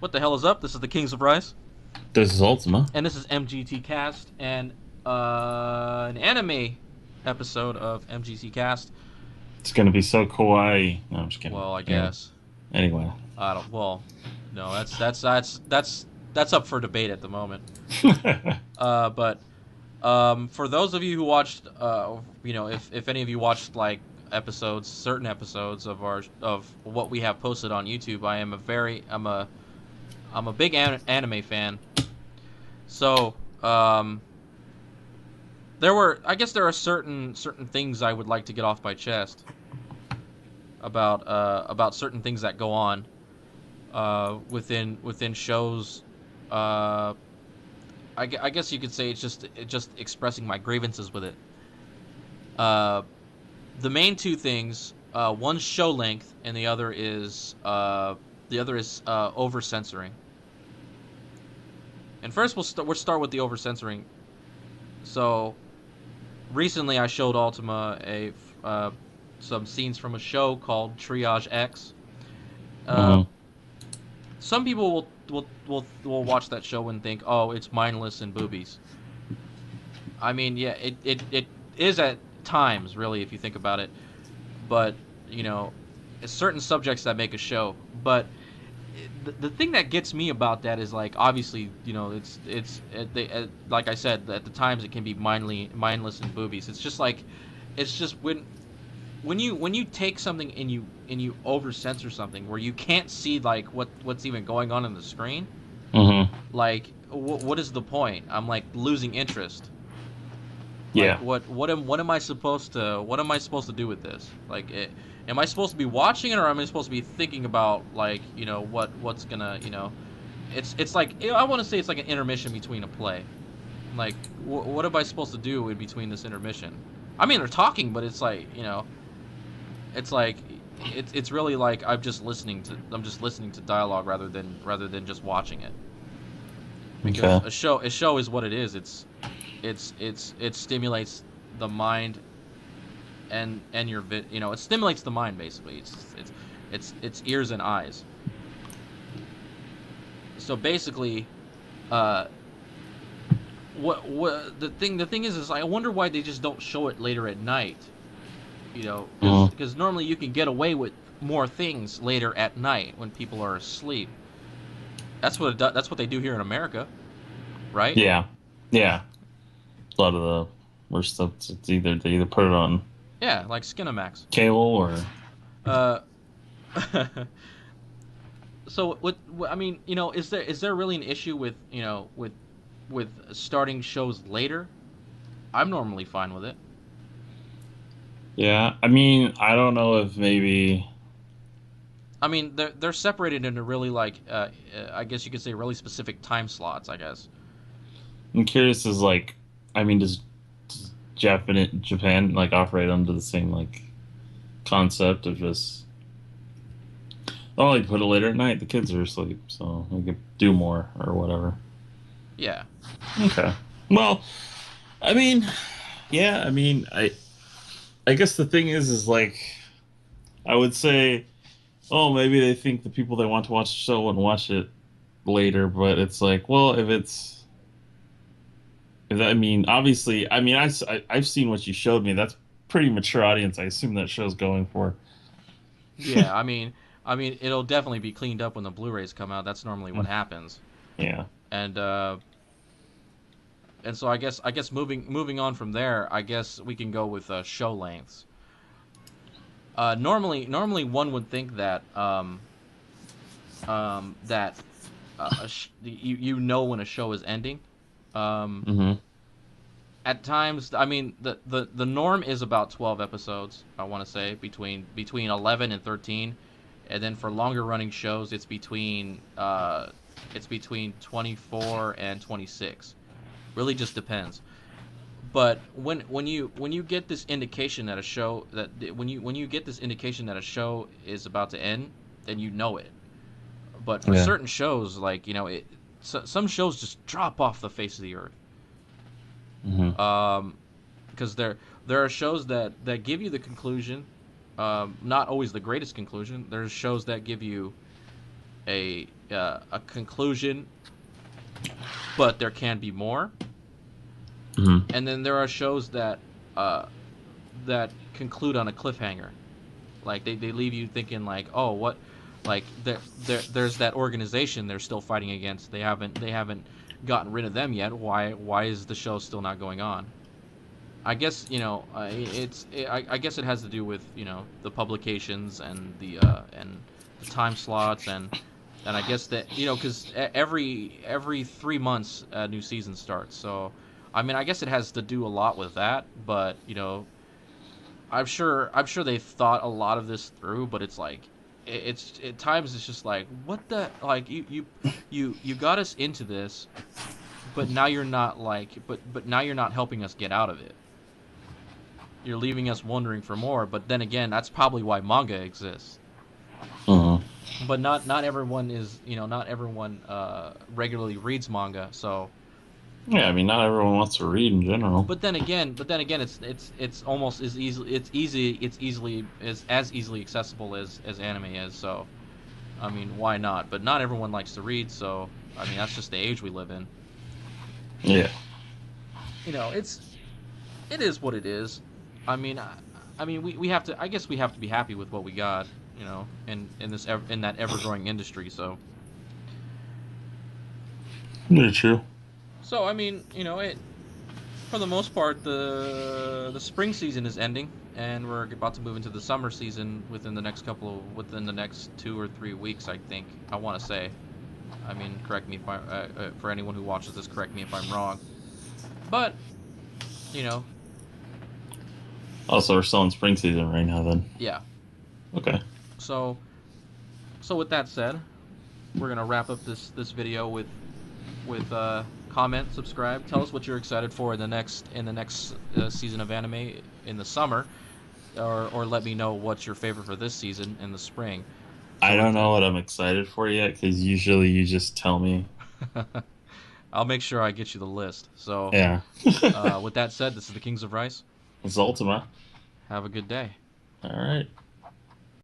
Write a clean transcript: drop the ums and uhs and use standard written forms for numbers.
What the hell is up? This is the Kings of Rice, This is Ultima. and this is MGT Cast, and an anime episode of MGT Cast. It's gonna be so kawaii. No, I'm just kidding. Well, I guess Anyway. I don't. Well, no, that's up for debate at the moment. But for those of you who watched, if any of you watched like certain episodes of of what we have posted on YouTube, I'm a big anime fan. So, I guess there are certain things I would like to get off my chest about certain things that go on within shows. I guess you could say it's just expressing my grievances with it. The main two things, one's show length, and the other is over censoring. And first, we'll start with the over censoring. So, recently I showed Ultima some scenes from a show called Triage X. Mhm. Some people will watch that show and think, oh, it's mindless and boobies. I mean, yeah, it is at times, really, if you think about it. But it's certain subjects that make a show. But the thing that gets me about that is, like, obviously, like I said, at the times it can be mindless and boobies. It's just when you take something and you over censor something where you can't see like what's even going on the screen. Mhm. Like, what is the point? I'm like losing interest. Like, Yeah. what am I supposed to do with this? Like, am I supposed to be watching it, or am I supposed to be thinking about, like, what's gonna, it's like, I want to say it's like an intermission between a play. Like, what am I supposed to do in between this intermission? I mean, they're talking, but it's like, it's like it's really like I'm just listening to dialogue rather than just watching it. Because Okay. a show is what it is. It stimulates the mind and your it stimulates the mind, basically. It's ears and eyes. So basically, uh the thing is I wonder why they just don't show it later at night. Mhm. Because normally you can get away with more things later at night when people are asleep. That's what they do here in America, right? Yeah. Yeah. A lot of the worst stuff. It's either they either put it on Yeah, like Skinamax. cable or. Uh, so I mean, is there really an issue with starting shows later? I'm normally fine with it. Yeah. I mean, I don't know if maybe. I mean, they're separated into really, like, I guess you could say, really specific time slots, I guess. I'm curious. Is like, I mean, does Japan like operate under the same like concept of just oh, like put it later at night. The kids are asleep, so we could do more or whatever. Yeah. Okay. Well, I mean, yeah. I mean, I guess the thing is like I would say, oh, maybe they think the people that want to watch the show wouldn't watch it later, but it's like, well, if that, I mean, obviously, I mean, I've seen what you showed me. That's pretty mature audience. I assume that show's going for. Yeah, I mean, it'll definitely be cleaned up when the Blu-rays come out. That's normally what happens. Yeah. And so I guess moving on from there, I guess we can go with show lengths. Normally one would think that that when a show is ending. Um, Hmm. at times, I mean, the norm is about 12 episodes. I want to say between 11 and 13, and then for longer running shows, it's between 24 and 26. Really just depends. But when you get this indication that a show that when you get this indication that a show is about to end, then you know it. But for Yeah. certain shows, like, some shows just drop off the face of the earth. Hmm. Because there are shows that give you the conclusion, not always the greatest conclusion. There's shows that give you a a conclusion, but there can be more. Hmm. And then there are shows uh, that conclude on a cliffhanger. Like they leave you thinking like, oh, what, like there's that organization they're still fighting against. They haven't gotten rid of them yet. Why is the show still not going on? I guess I guess it has to do with the publications and the time slots and I guess that because every 3 months a new season starts. So I mean I guess it has to do a lot with that. But I'm sure they've thought a lot of this through. But it's like it's at times it's just like what the like you got us into this, but now you're not but now you're not helping us get out of it. You're leaving us wondering for more. But then again, that's probably why manga exists. Uh-huh. But not everyone is not everyone regularly reads manga. So, Yeah, I mean, not everyone wants to read in general. but then again, it's almost as easily it's easily as easily accessible as anime is. So, I mean, why not? But not everyone likes to read. So, I mean, that's just the age we live in. Yeah. It is what it is. I mean, we have to. I guess we have to be happy with what we got. In that ever growing industry. Very true. So I mean, it for the most part the spring season is ending, and we're about to move into the summer season within the next 2 or 3 weeks. I think I want to say. I mean, correct me if for anyone who watches this, correct me if I'm wrong. But you know, Also, we're still in spring season right now, then. yeah. Okay. So with that said, we're gonna wrap up this video with comment, subscribe, tell us what you're excited for in the next season of anime in the summer, or let me know what's your favorite for this season in the spring. I So don't know what I'm excited for yet, because usually you just tell me. I'll make sure I get you the list. So Yeah. with that said, this is the Kings of Rice. It's Ultima. Have a good day. All right.